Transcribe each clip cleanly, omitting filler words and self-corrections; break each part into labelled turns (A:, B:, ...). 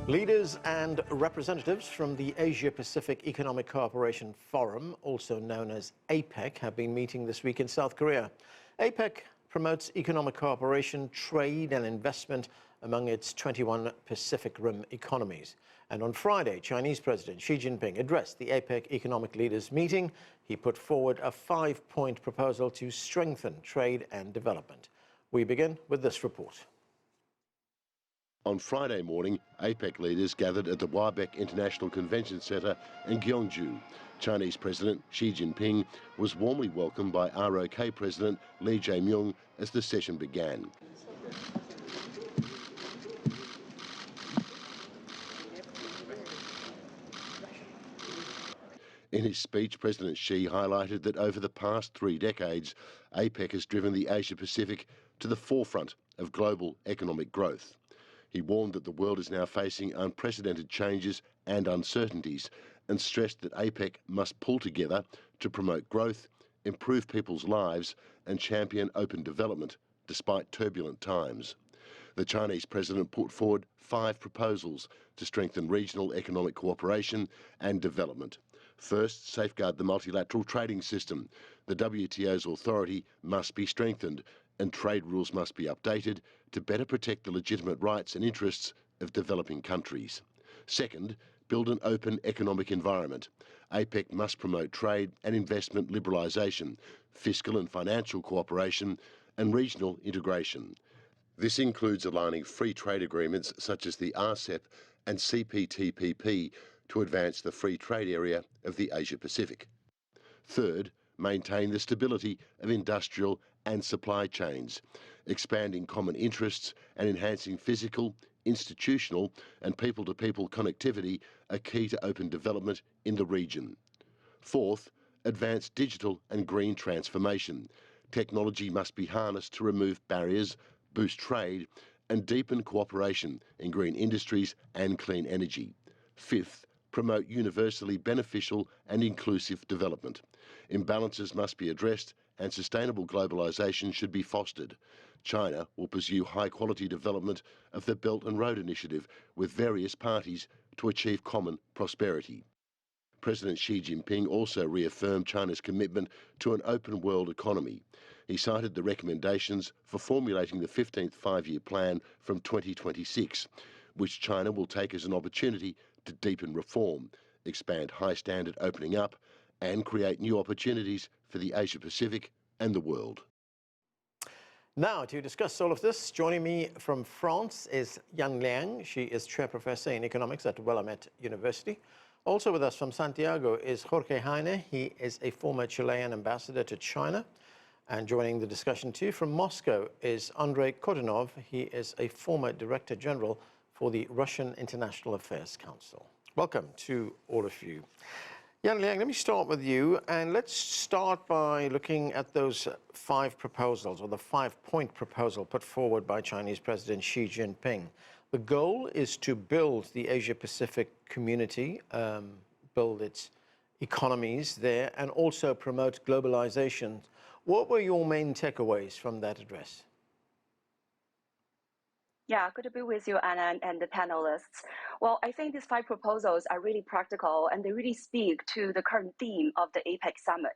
A: Leaders and representatives from the Asia-Pacific Economic Cooperation Forum, also known as APEC, have been meeting this week in South Korea. APEC promotes economic cooperation, trade and investment among its 21 Pacific Rim economies. And on Friday, Chinese President Xi Jinping addressed the APEC Economic Leaders Meeting. He put forward a 5-point proposal to strengthen trade and development. We begin with this report.
B: On Friday morning, APEC leaders gathered at the Willamette International Convention Centre in Gyeongju. Chinese President Xi Jinping was warmly welcomed by ROK President Lee Jae-myung as the session began. In his speech, President Xi highlighted that over the past 3 decades, APEC has driven the Asia-Pacific to the forefront of global economic growth. He warned that the world is now facing unprecedented changes and uncertainties and stressed that APEC must pull together to promote growth, improve people's lives and champion open development despite turbulent times. The Chinese president put forward 5 proposals to strengthen regional economic cooperation and development. First, safeguard the multilateral trading system. The WTO's authority must be strengthened and trade rules must be updated to better protect the legitimate rights and interests of developing countries. Second, build an open economic environment. APEC must promote trade and investment liberalisation, fiscal and financial cooperation and regional integration. This includes aligning free trade agreements such as the RCEP and CPTPP to advance the free trade area of the Asia-Pacific. Third, maintain the stability of industrial and supply chains. Expanding common interests and enhancing physical, institutional and people-to-people connectivity are key to open development in the region. Fourth, advance digital and green transformation. Technology must be harnessed to remove barriers, boost trade and deepen cooperation in green industries and clean energy. Fifth, promote universally beneficial and inclusive development. Imbalances must be addressed and sustainable globalisation should be fostered. China will pursue high-quality development of the Belt and Road Initiative with various parties to achieve common prosperity. President Xi Jinping also reaffirmed China's commitment to an open world economy. He cited the recommendations for formulating the 15th five-year plan from 2026, which China will take as an opportunity to deepen reform, expand high-standard opening up and create new opportunities for the Asia-Pacific and the world.
A: Now, to discuss all of this, joining me from France is Liang. She is Chair Professor in Economics at Willamette University. Also with us from Santiago is Jorge Heine. He is a former Chilean ambassador to China. And joining the discussion too from Moscow is Andrey Kortunov. He is a former Director General for the Russian International Affairs Council. Welcome to all of you. Liang, let me start with you, and let's start by looking at those 5 proposals, or the 5-point proposal put forward by Chinese President Xi Jinping. The goal is to build the Asia-Pacific community, build its economies there, and also promote globalization. What were your main takeaways from that address?
C: Yeah, good to be with you, Anna, and the panelists. Well, I think these 5 proposals are really practical and they really speak to the current theme of the APEC summit.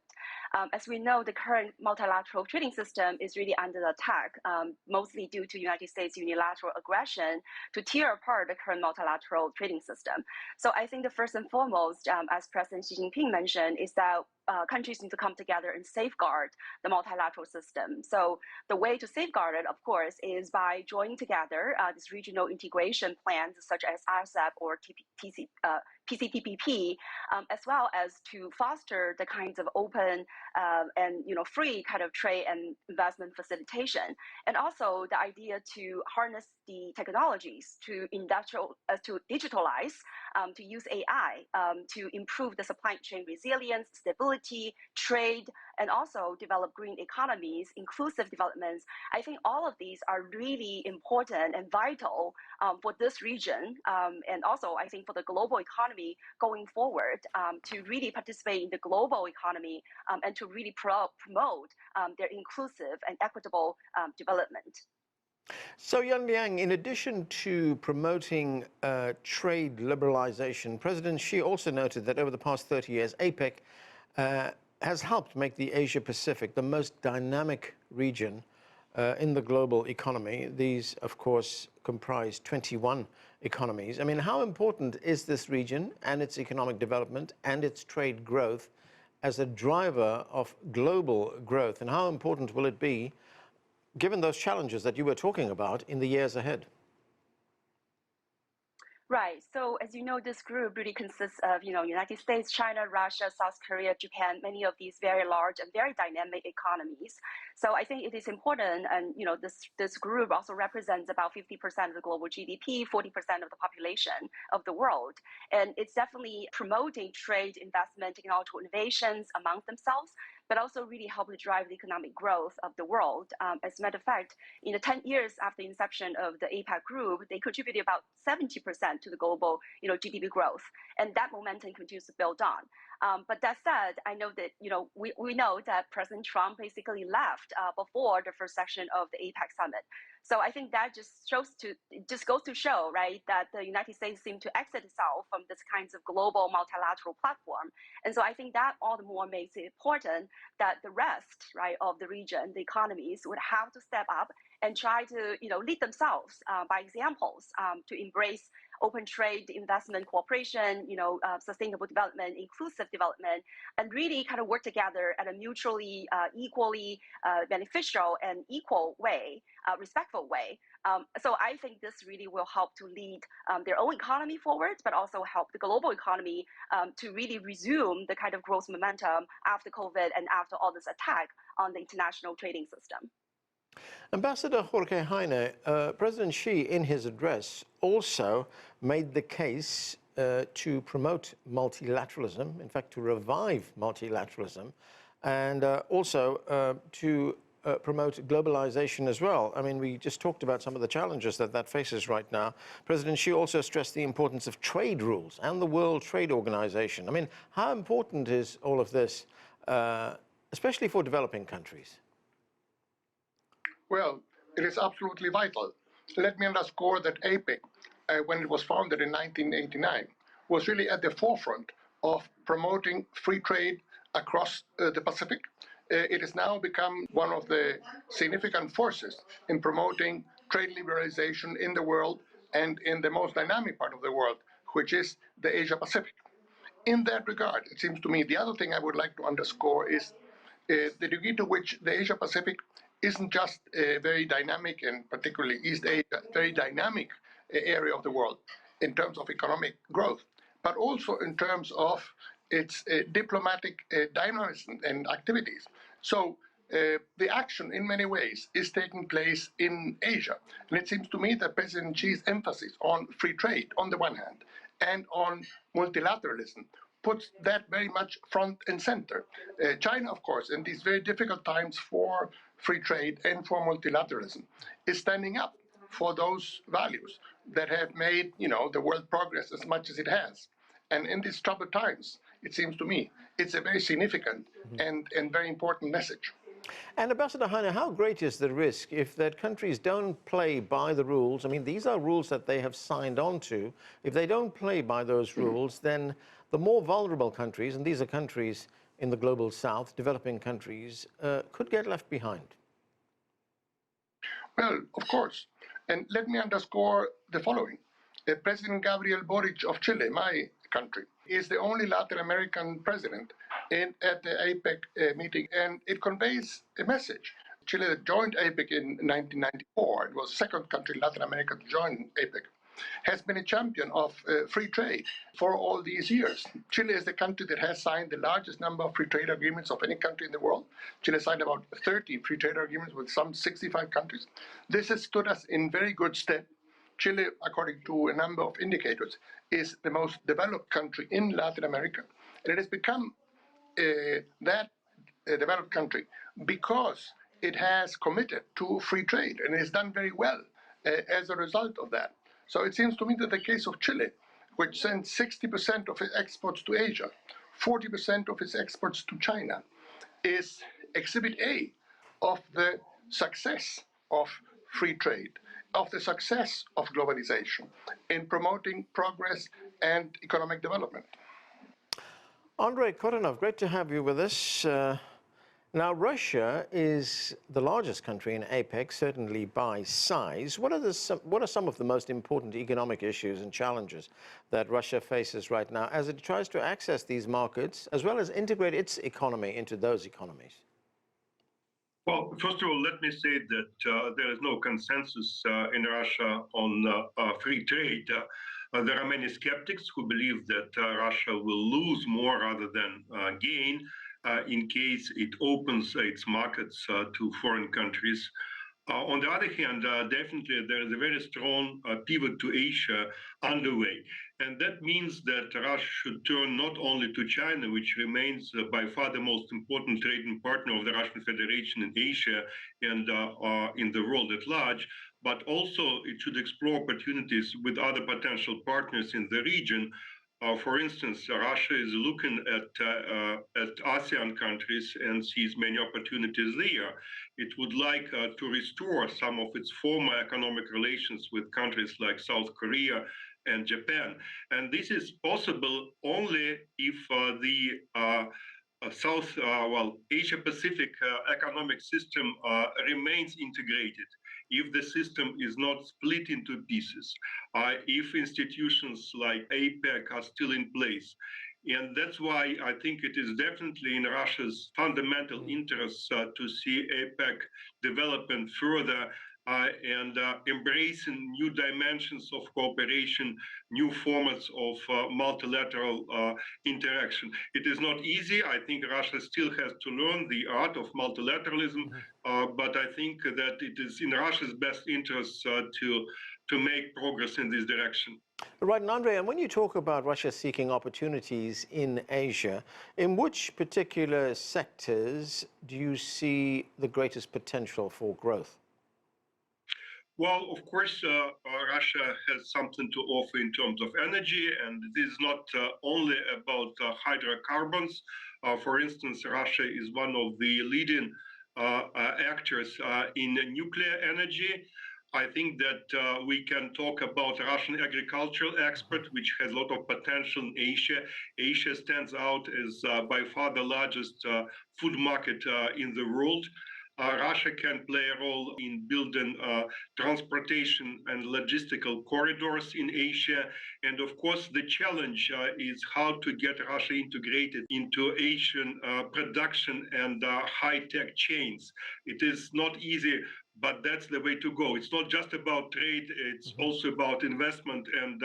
C: As we know, the current multilateral trading system is really under attack, mostly due to United States unilateral aggression to tear apart the current multilateral trading system. So I think the first and foremost, as President Xi Jinping mentioned, is that countries need to come together and safeguard the multilateral system. So the way to safeguard it, of course, is by joining together these regional integration plans such as RCEP or PCTPP, as well as to foster the kinds of open and free kind of trade and investment facilitation, and also the idea to harness the technologies to digitalize, to use AI to improve the supply chain resilience, stability, trade, and also develop green economies, inclusive developments. I think all of these are really important and vital for this region, and also I think for the global economy going forward, to really participate in the global economy and to really promote their inclusive and equitable development.
A: So, Yan Liang, in addition to promoting trade liberalization, President Xi also noted that over the past 30 years, APEC has helped make the Asia-Pacific the most dynamic region in the global economy. These, of course, comprise 21 economies. I mean, how important is this region and its economic development and its trade growth as a driver of global growth? And how important will it be, given those challenges that you were talking about, in the years ahead?
C: Right. So as you know, this group really consists of, United States, China, Russia, South Korea, Japan, many of these very large and very dynamic economies. So I think it is important, and this group also represents about 50% of the global GDP, 40% of the population of the world, and it's definitely promoting trade, investment, technological innovations among themselves, but also really help to drive the economic growth of the world. As a matter of fact, in the 10 years after the inception of the APEC group, they contributed about 70% to the global GDP growth, and that momentum continues to build on. But that said, I know that we know that President Trump basically left before the first session of the APEC summit. So I think that just goes to show, right, that the United States seemed to exit itself from this kinds of global multilateral platform. And so I think that all the more makes it important that the rest, right, of the region, the economies, would have to step up and try to, lead themselves by examples to embrace open trade, investment, cooperation, sustainable development, inclusive development, and really kind of work together at a mutually, equally beneficial and equal way, respectful way. So I think this really will help to lead their own economy forward, but also help the global economy to really resume the kind of growth momentum after COVID and after all this attack on the international trading system.
A: Ambassador Jorge Heine, President Xi, in his address, also made the case to promote multilateralism, in fact, to revive multilateralism, and also to promote globalization as well. I mean, we just talked about some of the challenges that faces right now. President Xi also stressed the importance of trade rules and the World Trade Organization. I mean, how important is all of this, especially for developing countries?
D: Well, it is absolutely vital. Let me underscore that APEC, when it was founded in 1989, was really at the forefront of promoting free trade across the Pacific. It has now become one of the significant forces in promoting trade liberalization in the world and in the most dynamic part of the world, which is the Asia Pacific. In that regard, it seems to me, the other thing I would like to underscore is the degree to which the Asia Pacific isn't just a very dynamic, and particularly East Asia, very dynamic area of the world in terms of economic growth, but also in terms of its diplomatic dynamism and activities. So the action in many ways is taking place in Asia. And it seems to me that President Xi's emphasis on free trade on the one hand and on multilateralism puts that very much front and center. China, of course, in these very difficult times for free trade and for multilateralism, is standing up for those values that have made, the world progress as much as it has. And in these troubled times, it seems to me, it's a very significant and very important message.
A: And Ambassador Heine, how great is the risk if that countries don't play by the rules? I mean, these are rules that they have signed on to. If they don't play by those rules, then the more vulnerable countries, and these are countries in the global south, developing countries, could get left behind.
D: Well, of course. And let me underscore the following. President Gabriel Boric of Chile, my country, is the only Latin American president at the APEC meeting, and it conveys a message. Chile joined APEC in 1994. It was the second country in Latin America to join APEC. Has been a champion of free trade for all these years. Chile is the country that has signed the largest number of free trade agreements of any country in the world. Chile signed about 30 free trade agreements with some 65 countries. This has stood us in very good stead. Chile, according to a number of indicators, is the most developed country in Latin America. And it has become that developed country because it has committed to free trade, and it has done very well as a result of that. So it seems to me that the case of Chile, which sends 60% of its exports to Asia, 40% of its exports to China, is exhibit A of the success of free trade, of the success of globalization in promoting progress and economic development.
A: Andrey, Kortunov, great to have you with us. Now, Russia is the largest country in APEC, certainly by size. What are some of the most important economic issues and challenges that Russia faces right now as it tries to access these markets, as well as integrate its economy into those economies?
E: Well, first of all, let me say that there is no consensus in Russia on free trade. There are many skeptics who believe that Russia will lose more rather than gain in case it opens its markets to foreign countries. On the other hand, definitely there is a very strong pivot to Asia underway. And that means that Russia should turn not only to China, which remains by far the most important trading partner of the Russian Federation in Asia and in the world at large, but also it should explore opportunities with other potential partners in the region. For instance, Russia is looking at ASEAN countries and sees many opportunities there. It would like to restore some of its former economic relations with countries like South Korea and Japan. And this is possible only if the Asia-Pacific economic system remains integrated, if the system is not split into pieces, if institutions like APEC are still in place. And that's why I think it is definitely in Russia's fundamental interest to see APEC developing further and embracing new dimensions of cooperation, new formats of multilateral interaction. It is not easy. I think Russia still has to learn the art of multilateralism, but I think that it is in Russia's best interest to make progress in this direction.
A: Right, and Andrey, and when you talk about Russia seeking opportunities in Asia, in which particular sectors do you see the greatest potential for growth?
E: Well, of course, Russia has something to offer in terms of energy, and this is not only about hydrocarbons. For instance, Russia is one of the leading actors in nuclear energy. I think that we can talk about Russian agricultural export, which has a lot of potential in Asia. Asia stands out as by far the largest food market in the world. Russia can play a role in building transportation and logistical corridors in Asia. And of course, the challenge is how to get Russia integrated into Asian production and high-tech chains. It is not easy, but that's the way to go. It's not just about trade, it's also about investment and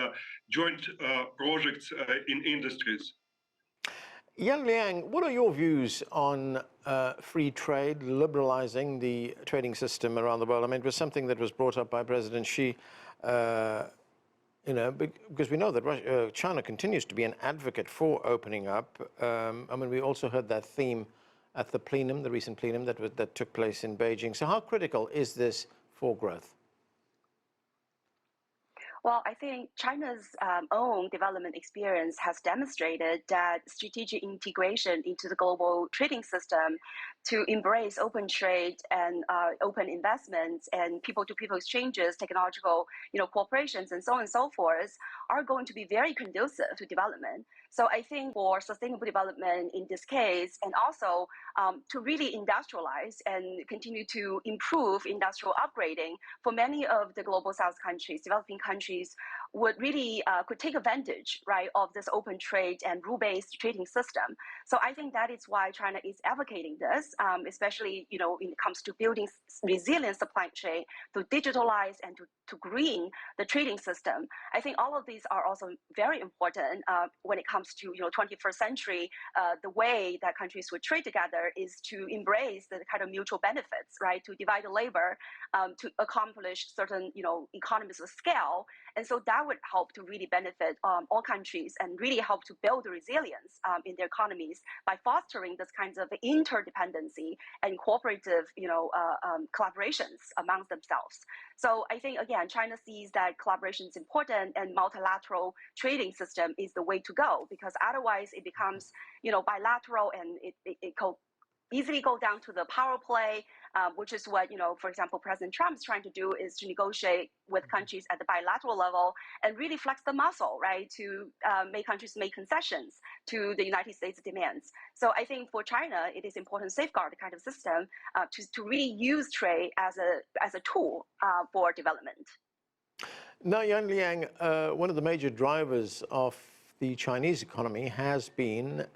E: joint projects in industries.
A: Liang, what are your views on free trade, liberalizing the trading system around the world? I mean, it was something that was brought up by President Xi, because we know that China continues to be an advocate for opening up. I mean, we also heard that theme at the plenum, the recent plenum that took place in Beijing. So how critical is this for growth?
C: Well, I think China's own development experience has demonstrated that strategic integration into the global trading system to embrace open trade and open investments and people-to-people exchanges, technological cooperations, and so on and so forth are going to be very conducive to development. So I think for sustainable development in this case, and also to really industrialize and continue to improve industrial upgrading for many of the global South countries, developing countries, would really could take advantage, right, of this open trade and rule-based trading system. So I think that is why China is advocating this, especially when it comes to building resilient supply chain, to digitalize and to green the trading system. I think all of these are also very important when it comes to 21st century. The way that countries would trade together is to embrace the kind of mutual benefits, right, to divide the labor, to accomplish certain economies of scale. And so that would help to really benefit all countries and really help to build the resilience in their economies by fostering this kinds of interdependency and cooperative collaborations amongst themselves. So I think, again, China sees that collaboration is important and multilateral trading system is the way to go, because otherwise it becomes bilateral and it easily go down to the power play which is what, for example, President Trump is trying to do, is to negotiate with countries at the bilateral level and really flex the muscle, right, to make countries make concessions to the United States demands. So I think for China, it is important to safeguard the kind of system to really use trade as a tool for development.
A: Now, Yang Liang, one of the major drivers of the Chinese economy has been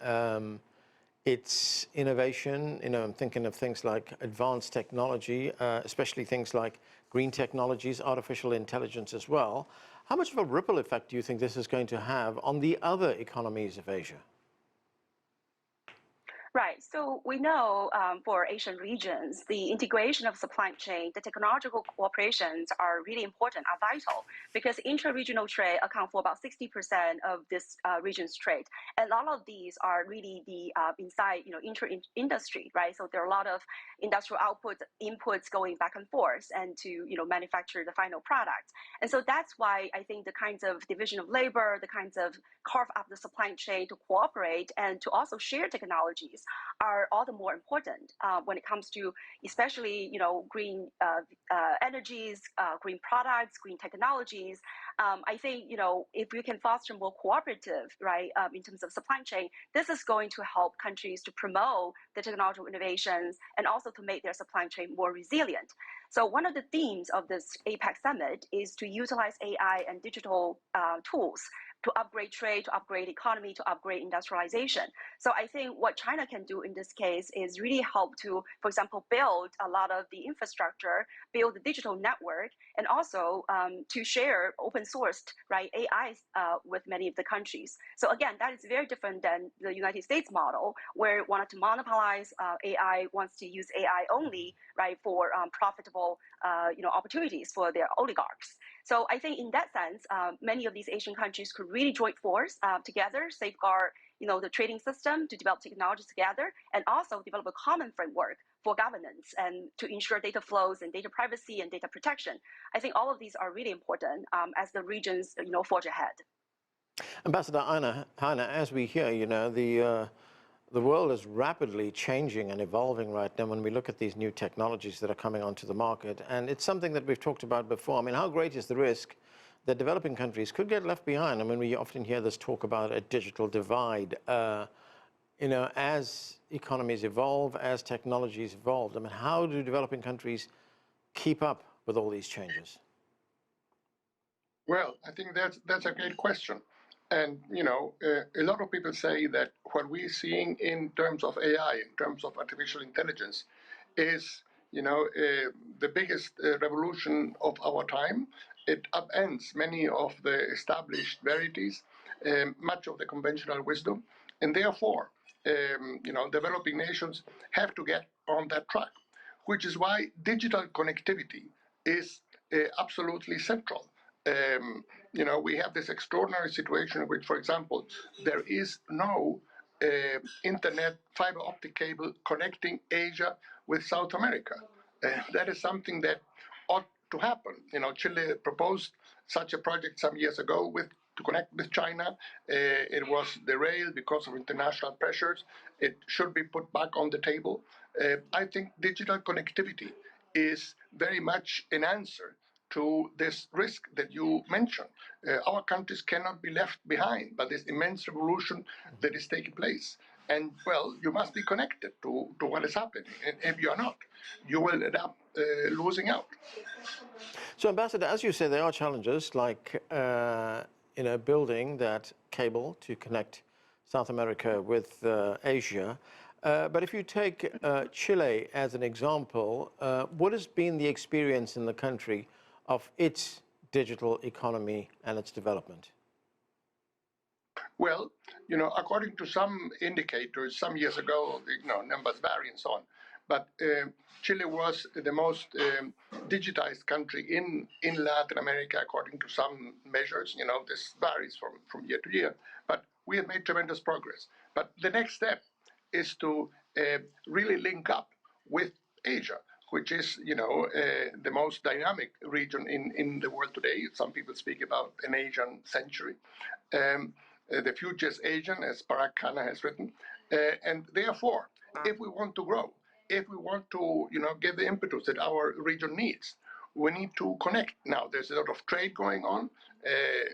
A: its innovation. I'm thinking of things like advanced technology, especially things like green technologies, artificial intelligence as well. How much of a ripple effect do you think this is going to have on the other economies of Asia?
C: Right. So we know for Asian regions, the integration of supply chain, the technological cooperations are really important, are vital, because intra-regional trade account for about 60% of this region's trade. And all of these are really the inside, inter-industry, right? So there are a lot of industrial inputs going back and forth and to, manufacture the final product. And so that's why I think the kinds of division of labor, the kinds of carve up the supply chain to cooperate and to also share technologies are all the more important when it comes to especially green energies, green products, green technologies. I think if we can foster more cooperative, right, in terms of supply chain, this is going to help countries to promote the technological innovations and also to make their supply chain more resilient. So one of the themes of this APEC summit is to utilize AI and digital tools to upgrade trade, to upgrade economy, to upgrade industrialization. So I think what China can do in this case is really help to, for example, build a lot of the infrastructure, build the digital network, and also to share open sourced, right, AI with many of the countries. So again, that is very different than the United States model, where it wanted to monopolize AI, wants to use AI only, right, for profitable opportunities for their oligarchs. So I think in that sense, many of these Asian countries could really join force together, safeguard the trading system, to develop technologies together, and also develop a common framework for governance and to ensure data flows and data privacy and data protection. I think all of these are really important as the regions forge ahead.
A: Ambassador Heine, as we hear, the world is rapidly changing and evolving right now when we look at these new technologies that are coming onto the market. And it's something that we've talked about before. I mean, how great is the risk that developing countries could get left behind? I mean, we often hear this talk about a digital divide. As economies evolve, as technologies evolve, I mean, how do developing countries keep up with all these changes?
D: Well, I think that's a great question. And, a lot of people say that what we're seeing in terms of AI, in terms of artificial intelligence, is, the biggest revolution of our time. It upends many of the established verities, much of the conventional wisdom, and therefore, developing nations have to get on that track, which is why digital connectivity is absolutely central. We have this extraordinary situation in which, for example, there is no internet fiber optic cable connecting Asia with South America. That is something that ought to happen. Chile proposed such a project some years ago to connect with China. It was derailed because of international pressures. It should be put back on the table. I think digital connectivity is very much an answer to this risk that you mentioned. Our countries cannot be left behind by this immense revolution that is taking place. And, well, you must be connected to what is happening. And if you are not, you will end up losing out.
A: So, Ambassador, as you say, there are challenges like building that cable to connect South America with Asia. But if you take Chile as an example, what has been the experience in the country of its digital economy and its development?
D: Well, according to some indicators, some years ago, numbers vary and so on, but Chile was the most digitized country in Latin America, according to some measures. This varies from year to year, but we have made tremendous progress. But the next step is to really link up with Asia, which is, the most dynamic region in the world today. Some people speak about an Asian century. The future is Asian, as Parag Khanna has written. And therefore, if we want to grow, if we want to, give the impetus that our region needs, we need to connect. Now, there's a lot of trade going on.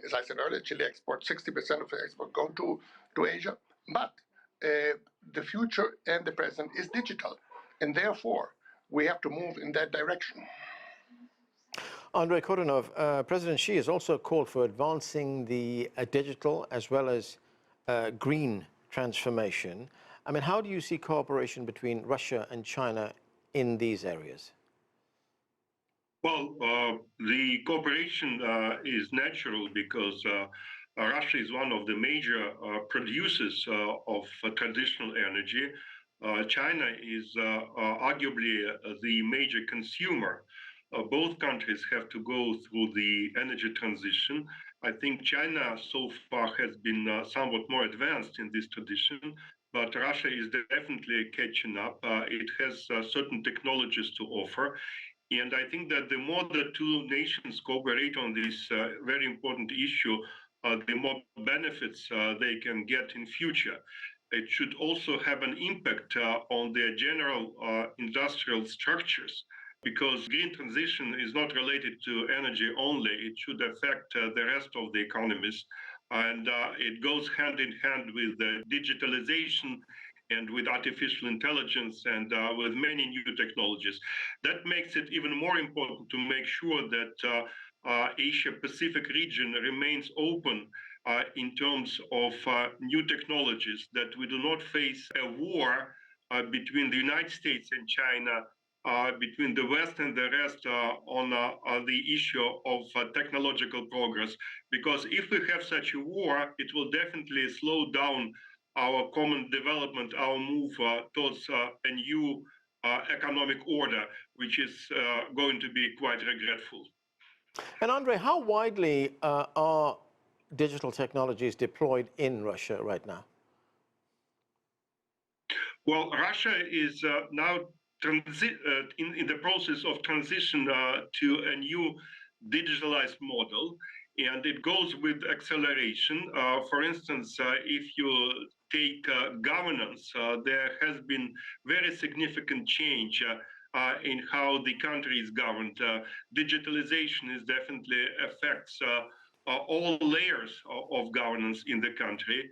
D: As I said earlier, Chile exports 60% of the export go to Asia. But the future and the present is digital. And therefore, we have to move in that direction.
A: Andrey Kortunov, President Xi has also called for advancing the digital as well as green transformation. I mean, how do you see cooperation between Russia and China in these areas?
E: Well, the cooperation is natural because Russia is one of the major producers of traditional energy. China is arguably the major consumer. Both countries have to go through the energy transition. I think China so far has been somewhat more advanced in this tradition, but Russia is definitely catching up. It has certain technologies to offer. And I think that the more the two nations cooperate on this very important issue, the more benefits they can get in future. It should also have an impact on their general industrial structures, because green transition is not related to energy only. It should affect the rest of the economies. And it goes hand in hand with digitalization and with artificial intelligence and with many new technologies. That makes it even more important to make sure that Asia-Pacific region remains open in terms of new technologies, that we do not face a war between the United States and China, between the West and the rest on the issue of technological progress. Because if we have such a war, it will definitely slow down our common development, our move towards a new economic order, which is going to be quite regretful.
A: And Andrey, how widely are digital technologies deployed in Russia right now?
E: Well, Russia is now in the process of transition to a new digitalized model, and it goes with acceleration. For instance, if you take governance, there has been very significant change in how the country is governed. Digitalization is definitely affects all layers of governance in the country.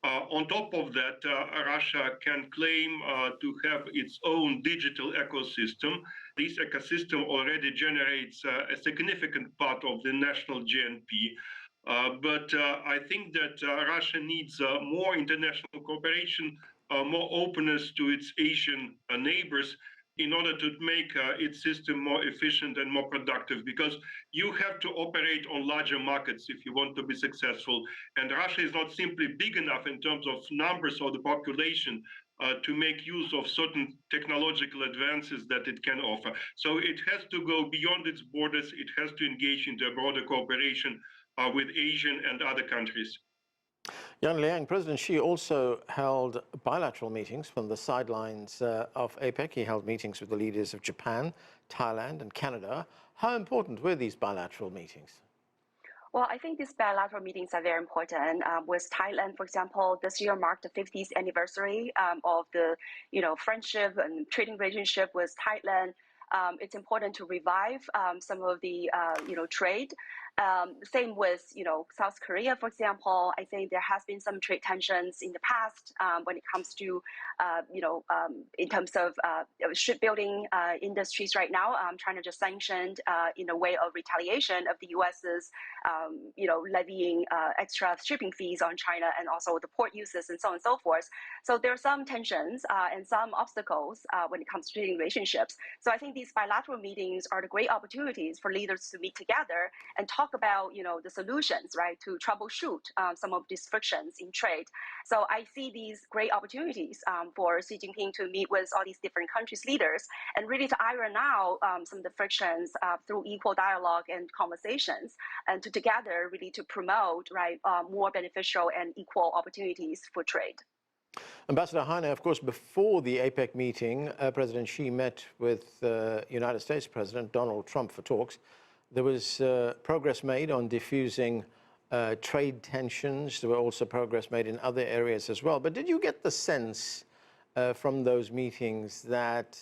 E: On top of that, Russia can claim to have its own digital ecosystem. This ecosystem already generates a significant part of the national GNP. But I think that Russia needs more international cooperation, more openness to its Asian neighbors, in order to make its system more efficient and more productive, because you have to operate on larger markets if you want to be successful. And Russia is not simply big enough in terms of numbers of the population to make use of certain technological advances that it can offer. So it has to go beyond its borders. It has to engage into a broader cooperation with Asian and other countries.
A: Liang, President Xi also held bilateral meetings from the sidelines of APEC. He held meetings with the leaders of Japan, Thailand, and Canada. How important were these bilateral meetings?
C: Well, I think these bilateral meetings are very important. With Thailand, for example, this year marked the 50th anniversary of the friendship and trading relationship with Thailand. It's important to revive some of the trade. Same with South Korea, for example. I think there has been some trade tensions in the past when it comes to in terms of shipbuilding industries right now. China just sanctioned in a way of retaliation of the U.S.'s levying extra shipping fees on China, and also the port uses and so on and so forth. So there are some tensions and some obstacles when it comes to trading relationships. So I think these bilateral meetings are the great opportunities for leaders to meet together and talk about the solutions, right, to troubleshoot some of these frictions in trade. So I see these great opportunities for Xi Jinping to meet with all these different countries' leaders and really to iron out some of the frictions through equal dialogue and conversations, and to together really to promote more beneficial and equal opportunities for trade.
A: Ambassador Heine, of course, before the APEC meeting, President Xi met with United States President Donald Trump for talks. There was progress made on diffusing trade tensions. There were also progress made in other areas as well. But did you get the sense from those meetings that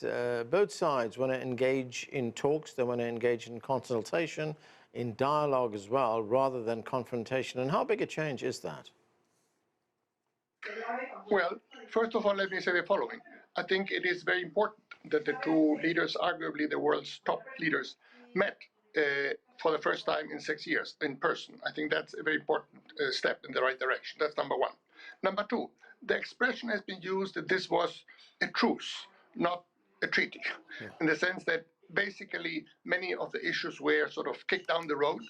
A: both sides want to engage in talks, they want to engage in consultation, in dialogue as well, rather than confrontation. And how big a change is that?
D: Well, first of all, let me say the following. I think it is very important that the two leaders, arguably the world's top leaders, met for the first time in 6 years in person. I think that's a very important step in the right direction. That's number one. Number two, the expression has been used that this was a truce, not a treaty, in the sense that basically many of the issues were sort of kicked down the road.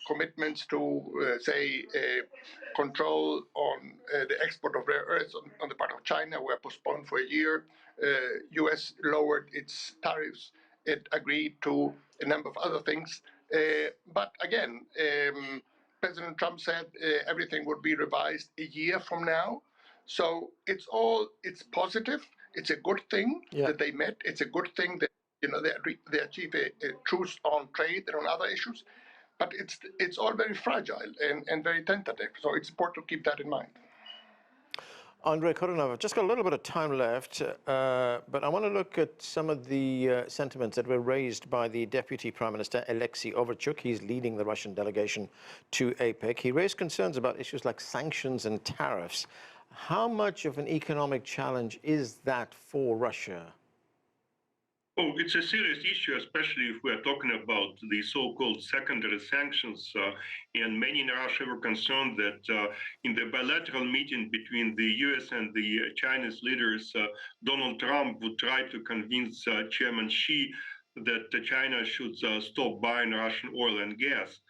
D: Commitments to, say, control on the export of rare earths on the part of China were postponed for a year. U.S. lowered its tariffs. It agreed to a number of other things. But again, President Trump said everything would be revised a year from now. So it's positive. It's a good thing that they met. It's a good thing that they achieve a truce on trade and on other issues. But it's all very fragile and very tentative. So it's important to keep that in mind.
A: Andrey, Kortunov, I've just got a little bit of time left, but I want to look at some of the sentiments that were raised by the Deputy Prime Minister, Alexei Overchuk. He's leading the Russian delegation to APEC. He raised concerns about issues like sanctions and tariffs. How much of an economic challenge is that for Russia?
E: Oh, it's a serious issue, especially if we're talking about the so-called secondary sanctions. And many in Russia were concerned that in the bilateral meeting between the US and the Chinese leaders, Donald Trump would try to convince Chairman Xi that China should stop buying Russian oil and gas.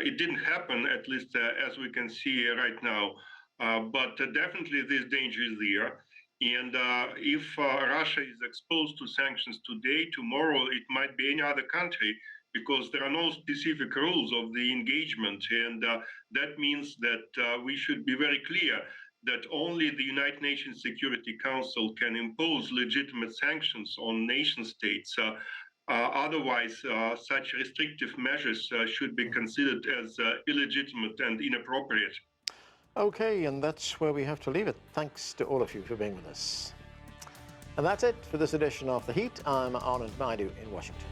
E: It didn't happen, at least as we can see right now. But definitely this danger is there. And if Russia is exposed to sanctions today, tomorrow it might be any other country, because there are no specific rules of the engagement. And that means that we should be very clear that only the United Nations Security Council can impose legitimate sanctions on nation states. Otherwise, such restrictive measures should be considered as illegitimate and inappropriate.
A: Okay, and that's where we have to leave it. Thanks to all of you for being with us. And that's it for this edition of The Heat. I'm Anand Naidu in Washington.